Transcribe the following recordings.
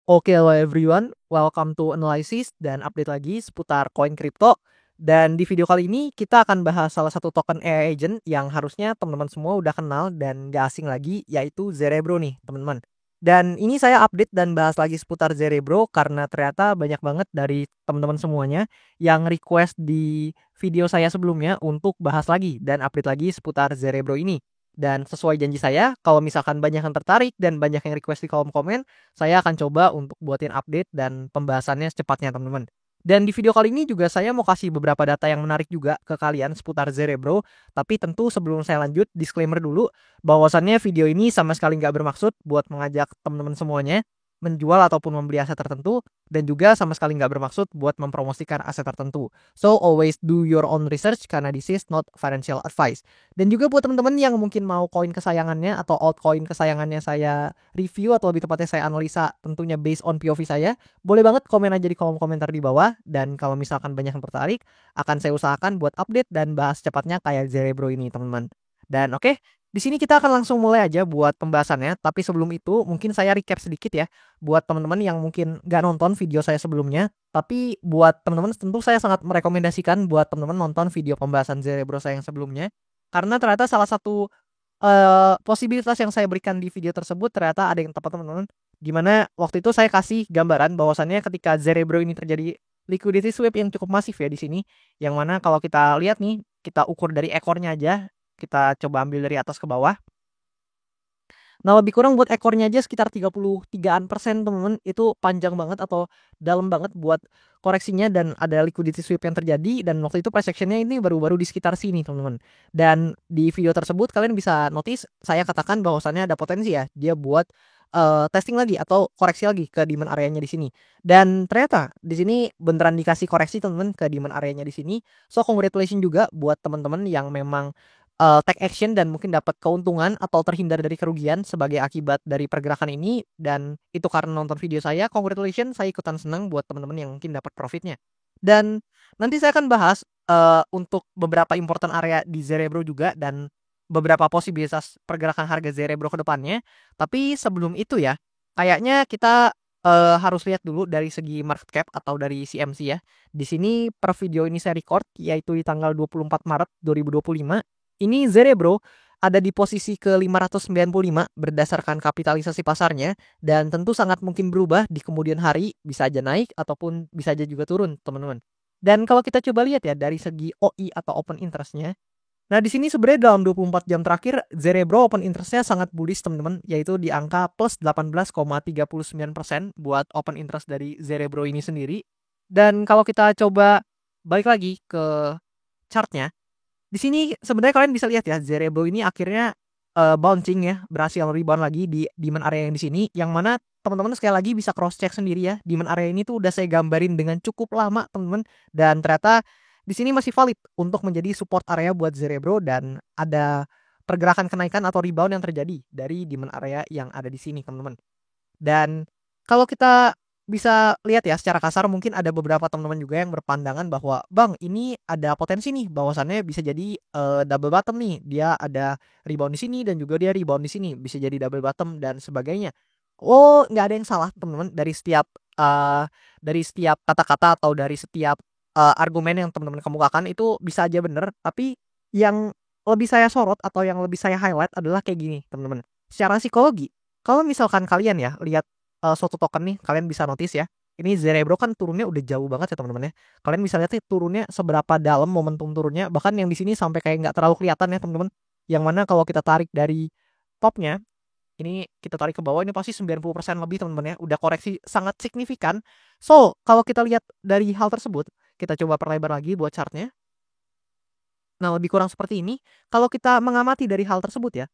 Oke, hello everyone, welcome to analysis dan update lagi seputar koin kripto. Dan di video kali ini kita akan bahas salah satu token AI agent yang harusnya teman-teman semua udah kenal dan gak asing lagi, yaitu Zerebro nih teman-teman. Dan ini saya update dan bahas lagi seputar Zerebro karena ternyata banyak banget dari teman-teman semuanya yang request di video saya sebelumnya untuk bahas lagi dan update lagi seputar Zerebro ini. Dan sesuai janji saya, kalau misalkan banyak yang tertarik dan banyak yang request di kolom komen, saya akan coba untuk buatin update dan pembahasannya secepatnya teman-teman. Dan di video kali ini juga saya mau kasih beberapa data yang menarik juga ke kalian seputar Zerebro. Tapi tentu sebelum saya lanjut, disclaimer dulu bahwasannya video ini sama sekali nggak bermaksud buat mengajak teman-teman semuanya menjual ataupun membeli aset tertentu, dan juga sama sekali nggak bermaksud buat mempromosikan aset tertentu. So always do your own research karena this is not financial advice. Dan juga buat teman-teman yang mungkin mau koin kesayangannya atau altcoin kesayangannya saya review atau lebih tepatnya saya analisa tentunya based on POV saya, boleh banget komen aja di kolom komentar di bawah. Dan kalau misalkan banyak yang tertarik, akan saya usahakan buat update dan bahas cepatnya kayak Zerebro ini teman-teman. Dan oke, di sini kita akan langsung mulai aja buat pembahasannya. Tapi sebelum itu mungkin saya recap sedikit ya buat teman-teman yang mungkin gak nonton video saya sebelumnya. Tapi buat teman-teman tentu saya sangat merekomendasikan buat teman-teman nonton video pembahasan Zerebro saya yang sebelumnya. Karena ternyata salah satu posibilitas yang saya berikan di video tersebut ternyata ada yang tepat teman-teman. Gimana waktu itu saya kasih gambaran bahwasannya ketika Zerebro ini terjadi liquidity sweep yang cukup masif ya di sini. Yang mana kalau kita lihat nih, kita ukur dari ekornya aja, kita coba ambil dari atas ke bawah. Nah, lebih kurang buat ekornya aja sekitar 33% teman-teman. Itu panjang banget atau dalam banget buat koreksinya, dan ada liquidity sweep yang terjadi, dan waktu itu price action-nya ini baru-baru di sekitar sini teman-teman. Dan di video tersebut kalian bisa notice saya katakan bahwasannya ada potensi ya dia buat testing lagi atau koreksi lagi ke demand areanya di sini. Dan ternyata di sini beneran dikasih koreksi teman-teman ke demand areanya di sini. So congratulations juga buat teman-teman yang memang take action dan mungkin dapat keuntungan atau terhindar dari kerugian sebagai akibat dari pergerakan ini. Dan itu karena nonton video saya, congratulations, saya ikutan senang buat teman-teman yang mungkin dapat profitnya. Dan nanti saya akan bahas untuk beberapa important area di Zerebro juga dan beberapa posibilitas pergerakan harga Zerebro ke depannya. Tapi sebelum itu ya, kayaknya kita harus lihat dulu dari segi market cap atau dari CMC ya. Di sini per video ini saya record yaitu di tanggal 24 Maret 2025. Ini Zerebro ada di posisi ke 595 berdasarkan kapitalisasi pasarnya, dan tentu sangat mungkin berubah di kemudian hari, bisa aja naik ataupun bisa aja juga turun, teman-teman. Dan kalau kita coba lihat ya dari segi OI atau open interest-nya. Nah, di sini sebenarnya dalam 24 jam terakhir Zerebro open interest-nya sangat bullish, teman-teman, yaitu di angka plus 18,39% buat open interest dari Zerebro ini sendiri. Dan kalau kita coba balik lagi ke chart-nya, di sini sebenarnya kalian bisa lihat ya, Zerebro ini akhirnya bouncing ya, berhasil rebound lagi di demand area yang di sini, yang mana teman-teman sekali lagi bisa cross check sendiri ya. Demand area ini tuh udah saya gambarin dengan cukup lama, teman-teman, dan ternyata di sini masih valid untuk menjadi support area buat Zerebro, dan ada pergerakan kenaikan atau rebound yang terjadi dari demand area yang ada di sini, teman-teman. Dan kalau kita bisa lihat ya secara kasar, mungkin ada beberapa teman-teman juga yang berpandangan bahwa bang ini ada potensi nih bahwasannya bisa jadi double bottom nih, dia ada rebound di sini dan juga dia rebound di sini, bisa jadi double bottom dan sebagainya. Oh, nggak ada yang salah teman-teman dari setiap kata-kata atau dari setiap argumen yang teman-teman kemukakan itu bisa aja bener. Tapi yang lebih saya sorot atau yang lebih saya highlight adalah kayak gini teman-teman. Secara psikologi, kalau misalkan kalian ya lihat suatu token nih, kalian bisa notice ya. Ini Zerebro kan turunnya udah jauh banget ya teman-teman ya. Kalian bisa lihat nih turunnya seberapa dalam momentum turunnya. Bahkan yang di sini sampai kayak nggak terlalu kelihatan ya teman-teman. Yang mana kalau kita tarik dari topnya, ini kita tarik ke bawah, ini pasti 90% lebih teman-teman ya. Udah koreksi sangat signifikan. So kalau kita lihat dari hal tersebut, kita coba perlebar lagi buat chartnya. Nah, lebih kurang seperti ini. Kalau kita mengamati dari hal tersebut ya,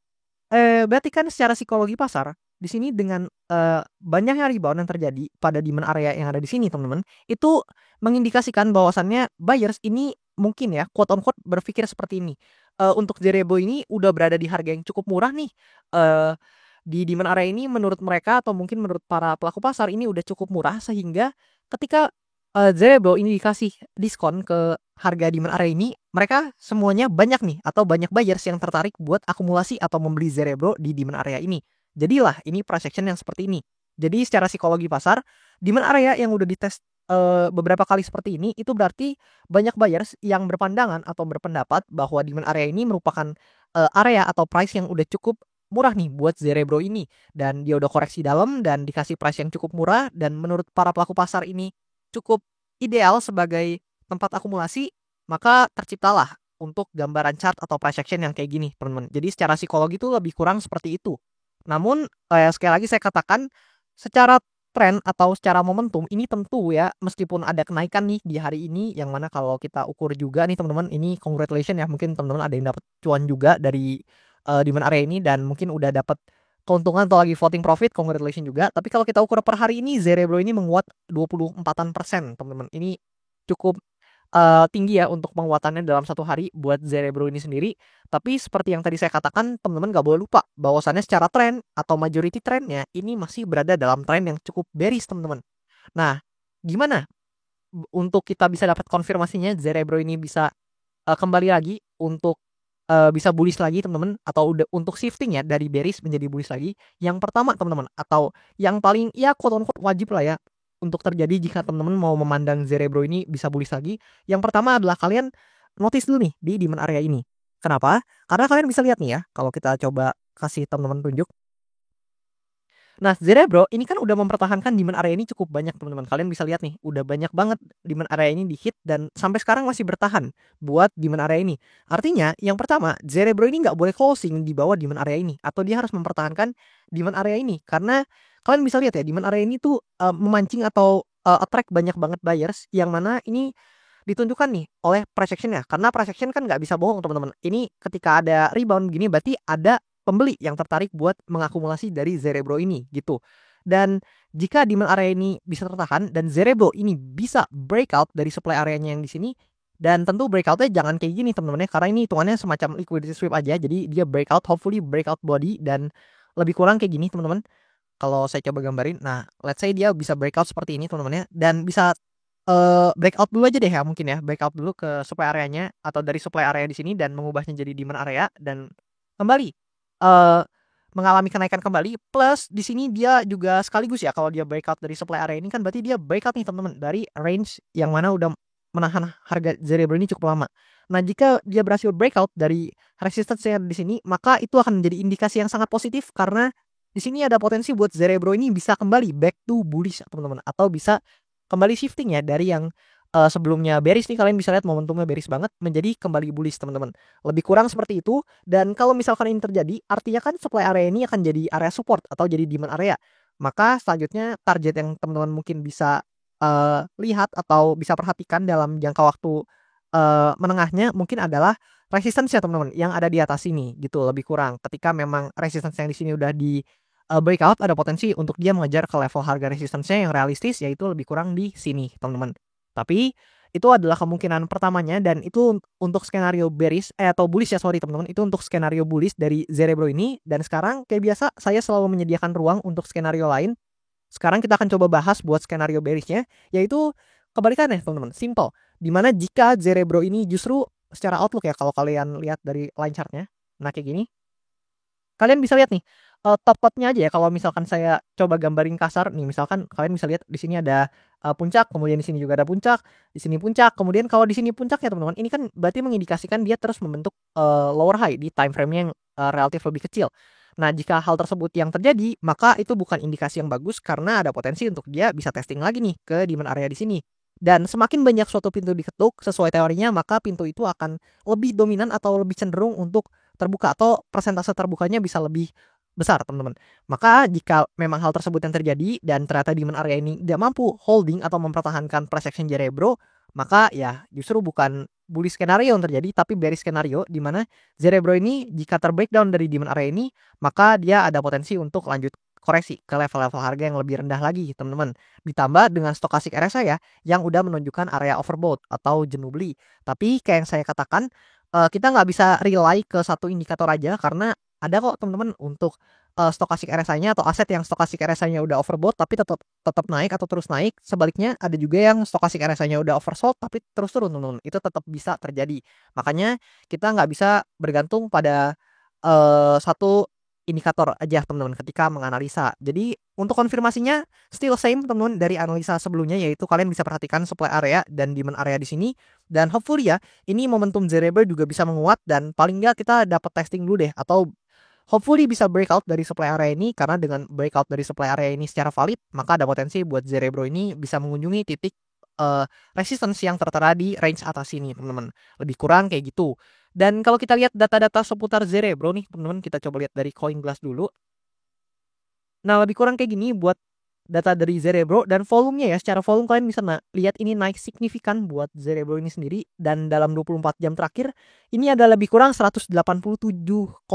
berarti kan secara psikologi pasar di sini dengan banyaknya rebound yang terjadi pada demand area yang ada di sini, teman-teman, itu mengindikasikan bahwasannya buyers ini mungkin ya quote on quote berpikir seperti ini. Untuk Zerebro ini udah berada di harga yang cukup murah nih. Di demand area ini menurut mereka atau mungkin menurut para pelaku pasar ini udah cukup murah, sehingga ketika Zerebro ini dikasih diskon ke harga demand area ini, mereka semuanya banyak nih atau banyak buyers yang tertarik buat akumulasi atau membeli Zerebro di demand area ini. Jadilah ini price action yang seperti ini. Jadi secara psikologi pasar, demand area yang udah dites, beberapa kali seperti ini, itu berarti banyak buyers yang berpandangan atau berpendapat bahwa demand area ini merupakan, area atau price yang udah cukup murah nih buat Zerebro ini. Dan dia udah koreksi dalam dan dikasih price yang cukup murah dan menurut para pelaku pasar ini cukup ideal sebagai tempat akumulasi, maka terciptalah untuk gambaran chart atau price action yang kayak gini, teman-teman. Jadi secara psikologi itu lebih kurang seperti itu. Namun, sekali lagi saya katakan, secara tren atau secara momentum ini tentu ya, meskipun ada kenaikan nih di hari ini, yang mana kalau kita ukur juga nih teman-teman, ini congratulation ya, mungkin teman-teman ada yang dapat cuan juga dari, demand area ini dan mungkin udah dapat keuntungan atau lagi floating profit, congratulation juga. Tapi kalau kita ukur per hari ini, Zerebro ini menguat 24-an%, teman-teman. Ini cukup tinggi ya untuk penguatannya dalam satu hari buat Zerebro ini sendiri. Tapi seperti yang tadi saya katakan, teman-teman nggak boleh lupa bahwasannya secara tren atau majority trendnya ini masih berada dalam tren yang cukup bearish, teman-teman. Nah, gimana untuk kita bisa dapat konfirmasinya Zerebro ini bisa kembali lagi untuk bisa bullish lagi, teman-teman, atau udah untuk shifting ya dari bearish menjadi bullish lagi. Yang pertama, teman-teman, atau yang paling ya quote on quote wajib lah ya untuk terjadi jika teman-teman mau memandang Zerebro ini bisa bullish lagi. Yang pertama adalah kalian notice dulu nih di demand area ini. Kenapa? Karena kalian bisa lihat nih ya, kalau kita coba kasih teman-teman tunjuk. Nah, Zerebro ini kan udah mempertahankan demand area ini cukup banyak, teman-teman. Kalian bisa lihat nih, udah banyak banget demand area ini di-hit dan sampai sekarang masih bertahan buat demand area ini. Artinya, yang pertama, Zerebro ini nggak boleh closing di bawah demand area ini atau dia harus mempertahankan demand area ini karena kalian bisa lihat ya, demand area ini tuh memancing atau attract banyak banget buyers yang mana ini ditunjukkan nih oleh price action ya. Karena price action kan nggak bisa bohong, teman-teman. Ini ketika ada rebound gini berarti ada pembeli yang tertarik buat mengakumulasi dari Zerebro ini gitu. Dan jika demand area ini bisa tertahan dan Zerebro ini bisa breakout dari supply areanya yang di sini, dan tentu breakoutnya jangan kayak gini teman-teman ya, karena ini hitungannya semacam liquidity sweep aja. Jadi dia breakout, hopefully breakout body dan lebih kurang kayak gini teman-teman. Kalau saya coba gambarin, nah let's say dia bisa breakout seperti ini teman-teman ya, dan bisa breakout dulu aja deh ya mungkin ya, breakout dulu ke supply areanya atau dari supply area di sini dan mengubahnya jadi demand area dan kembali eee, mengalami kenaikan kembali, plus di sini dia juga sekaligus ya kalau dia breakout dari supply area ini kan berarti dia breakout nih teman-teman dari range yang mana udah menahan harga Zerebro ini cukup lama. Nah, jika dia berhasil breakout dari resistance-nya di sini, maka itu akan menjadi indikasi yang sangat positif karena di sini ada potensi buat Zerebro ini bisa kembali back to bullish teman-teman, atau bisa kembali shifting ya dari yang sebelumnya bearish nih, kalian bisa lihat momentumnya bearish banget menjadi kembali bullish teman-teman. Lebih kurang seperti itu, dan kalau misalkan ini terjadi artinya kan supply area ini akan jadi area support atau jadi demand area. Maka selanjutnya target yang teman-teman mungkin bisa lihat atau bisa perhatikan dalam jangka waktu menengahnya mungkin adalah resistance ya teman-teman yang ada di atas ini gitu, lebih kurang. Ketika memang resistance yang di sini udah di breakout, ada potensi untuk dia mengejar ke level harga resistance-nya yang realistis, yaitu lebih kurang di sini teman-teman. Tapi itu adalah kemungkinan pertamanya dan itu untuk skenario bearish atau bullish ya, sorry teman-teman, itu untuk skenario bullish dari Zerebro ini. Dan sekarang kayak biasa saya selalu menyediakan ruang untuk skenario lain. Sekarang kita akan coba bahas buat skenario bearishnya, yaitu kebalikannya teman-teman, simple. Dimana jika Zerebro ini justru secara outlook ya, kalau kalian lihat dari line chartnya, nah kayak gini, kalian bisa lihat nih, top-topnya aja ya, kalau misalkan saya coba gambarin kasar nih, misalkan kalian bisa lihat di sini ada puncak, kemudian di sini juga ada puncak, di sini puncak, kemudian kalau di sini puncaknya teman-teman, ini kan berarti mengindikasikan dia terus membentuk lower high di time frame-nya yang relatif lebih kecil. Nah, jika hal tersebut yang terjadi, maka itu bukan indikasi yang bagus karena ada potensi untuk dia bisa testing lagi nih ke demand area di sini. Dan semakin banyak suatu pintu diketuk sesuai teorinya, maka pintu itu akan lebih dominan atau lebih cenderung untuk terbuka atau persentase terbukanya bisa lebih besar teman-teman. Maka jika memang hal tersebut yang terjadi dan ternyata demand area ini tidak mampu holding atau mempertahankan price action Zerebro, maka ya justru bukan bullish skenario yang terjadi tapi bearish skenario, di mana Zerebro ini jika terbreakdown dari demand area ini, maka dia ada potensi untuk lanjut koreksi ke level-level harga yang lebih rendah lagi teman-teman. Ditambah dengan stokastik RSI ya yang udah menunjukkan area overbought atau jenuh beli. Tapi kayak yang saya katakan, kita nggak bisa rely ke satu indikator aja karena ada kok teman-teman untuk stokastik RSI-nya atau aset yang stokastik RSI-nya udah overbought tapi tetap tetap naik atau terus naik. Sebaliknya ada juga yang stokastik RSI-nya udah oversold tapi terus turun teman-teman. Itu tetap bisa terjadi. Makanya kita nggak bisa bergantung pada satu indikator aja teman-teman ketika menganalisa. Jadi untuk konfirmasinya still same teman-teman dari analisa sebelumnya, yaitu kalian bisa perhatikan supply area dan demand area di sini, dan hopefully ya ini momentum Zerebro juga bisa menguat dan paling nggak kita dapat testing dulu deh, atau hopefully bisa breakout dari supply area ini, karena dengan breakout dari supply area ini secara valid maka ada potensi buat Zerebro ini bisa mengunjungi titik resistance yang tertera di range atas ini teman-teman. Lebih kurang kayak gitu. Dan kalau kita lihat data-data seputar Zerebro nih teman-teman, kita coba lihat dari CoinGlass dulu. Nah, lebih kurang kayak gini buat data dari Zerebro, dan volumenya ya, secara volume kalian bisa lihat ini naik signifikan buat Zerebro ini sendiri, dan dalam 24 jam terakhir ini ada lebih kurang 187,98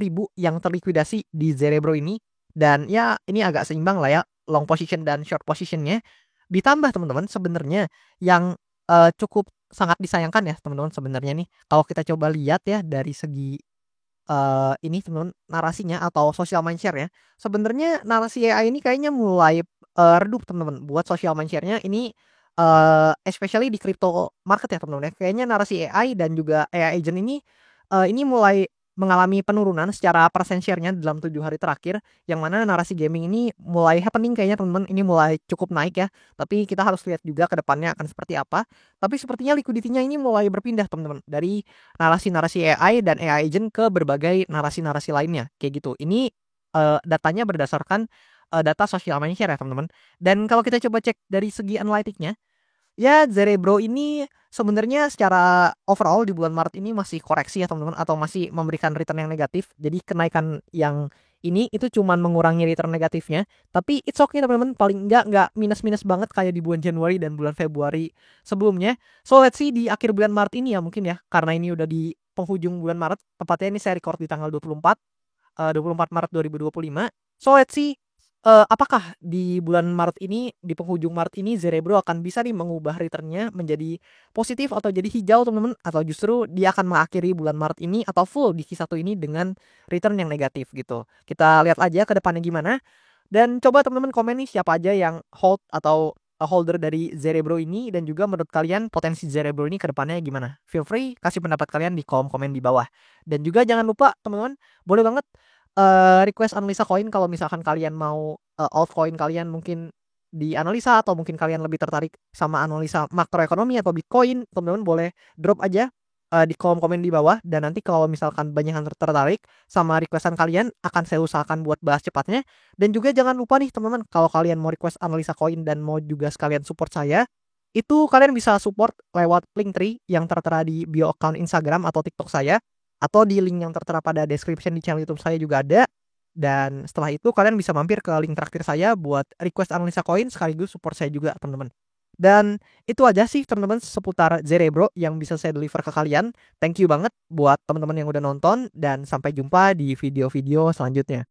ribu yang terlikuidasi di Zerebro ini, dan ya ini agak seimbang lah ya long position dan short positionnya. Ditambah teman-teman sebenarnya yang cukup sangat disayangkan ya teman-teman sebenarnya nih, kalau kita coba lihat ya dari segi ini teman-teman narasinya atau social mindshare ya. Sebenarnya narasi AI ini kayaknya mulai redup teman-teman buat social mindshare-nya ini, especially di crypto market ya teman-teman ya. Kayaknya narasi AI dan juga AI agent ini mulai mengalami penurunan secara persen share-nya dalam 7 hari terakhir, yang mana narasi gaming ini mulai happening kayaknya teman-teman, ini mulai cukup naik ya. Tapi kita harus lihat juga ke depannya akan seperti apa. Tapi sepertinya liquidity-nya ini mulai berpindah teman-teman dari narasi-narasi AI dan AI agent ke berbagai narasi-narasi lainnya kayak gitu. Ini datanya berdasarkan data social mindshare ya teman-teman. Dan kalau kita coba cek dari segi analitiknya, ya Zerebro ini sebenarnya secara overall di bulan Maret ini masih koreksi ya teman-teman, atau masih memberikan return yang negatif. Jadi kenaikan yang ini itu cuman mengurangi return negatifnya, tapi it's okay teman-teman, paling enggak minus-minus banget kayak di bulan Januari dan bulan Februari sebelumnya. So let's see di akhir bulan Maret ini ya mungkin ya, karena ini udah di penghujung bulan Maret, tepatnya ini saya record di tanggal 24 Maret 2025. So let's see apakah di bulan Maret ini, di penghujung Maret ini Zerebro akan bisa nih mengubah returnnya menjadi positif atau jadi hijau teman-teman, atau justru dia akan mengakhiri bulan Maret ini atau full di Q1 ini dengan return yang negatif gitu. Kita lihat aja ke depannya gimana, dan coba teman-teman komen nih siapa aja yang hold atau holder dari Zerebro ini, dan juga menurut kalian potensi Zerebro ini ke depannya gimana. Feel free kasih pendapat kalian di kolom komen di bawah. Dan juga jangan lupa teman-teman, boleh banget request analisa koin kalau misalkan kalian mau altcoin kalian mungkin dianalisa, atau mungkin kalian lebih tertarik sama analisa makroekonomi atau Bitcoin, teman-teman boleh drop aja di kolom komen di bawah, dan nanti kalau misalkan banyak yang tertarik sama requestan kalian akan saya usahakan buat bahas cepatnya. Dan juga jangan lupa nih teman-teman, kalau kalian mau request analisa koin dan mau juga sekalian support saya, itu kalian bisa support lewat Linktree yang tertera di bio account Instagram atau TikTok saya, atau di link yang tertera pada description di channel YouTube saya juga ada. Dan setelah itu kalian bisa mampir ke link traktir saya buat request analisa koin sekaligus support saya juga teman-teman. Dan itu aja sih teman-teman seputar Zerebro yang bisa saya deliver ke kalian. Thank you banget buat teman-teman yang udah nonton, dan sampai jumpa di video-video selanjutnya.